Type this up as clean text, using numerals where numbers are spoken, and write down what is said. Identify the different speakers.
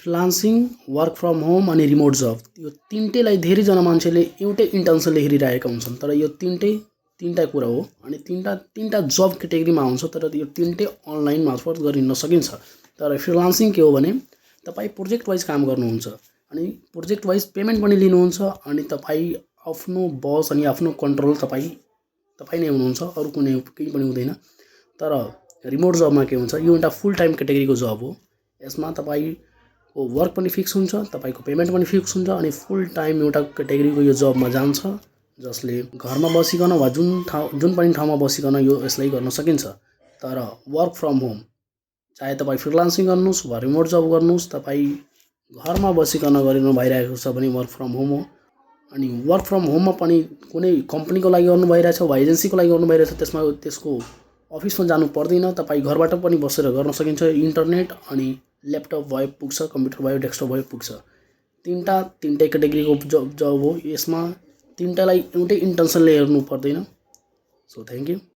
Speaker 1: Freelancing, work from home अनि remote जब, यो तिनटैलाई धेरैजना मान्छेले एउटै इन्टेन्सनले हेरिरहेका हुन्छन्। तर यो तिनटा कुरा हो अनि तिनटा जब क्याटेगोरीमा आउँछ। तर यो तिनटै अनलाइन मार्फत गरिन सकिन्छ। तर फ्रिलान्सिङ के हो भने तपाईँ प्रोजेक्ट वाइज काम गर्नुहुन्छ अनि प्रोजेक्ट वाइज पेमेन्ट पनि लिनुहुन्छ अनि तपाईँ आफ्नो बस अनि आफ्नो कन्ट्रोल तपाईँ नै हुनुहुन्छ, अरू कुनै केही पनि हुँदैन। तर रिमोट जबमा के हुन्छ, यो एउटा फुल टाइम क्याटेगोरीको जब हो। यसमा तपाईँको वर्क पनि फिक्स हुन्छ, तपाईँको पेमेन्ट पनि फिक्स हुन्छ अनि फुल टाइम एउटा क्याटेगोरीको यो जबमा जान्छ, जसले घरमा बसिकन वा जुन पनि ठाउँमा बसिकन यसलाई गर्न सकिन्छ। तर वर्क फ्रम होम, चाहे तपाईँ फ्रिलान्सिङ गर्नुहोस् वा रिमोट जब गर्नुहोस्, तपाईँ घरमा बसिकन गरिनु भइरहेको छ भने वर्क फ्रम होम हो। अनि वर्क फ्रम होममा पनि कुनै कम्पनीको लागि गर्नु भइरहेछ वा एजेन्सीको लागि गर्नु भइरहेछ, त्यसको अफिसमा जानु पर्दैन। तपाईँ घरबाट पनि बसेर गर्न सकिन्छ। इन्टरनेट अनि ल्यापटप भए पुग्छ, कम्प्युटर भयो, डेस्कटप भयो पुग्छ। तिनटै क्याटेगोरीको जब हो। यसमा तिनटालाई एउटै इन्टेन्सनले हेर्नु पर्दैन। So thank you.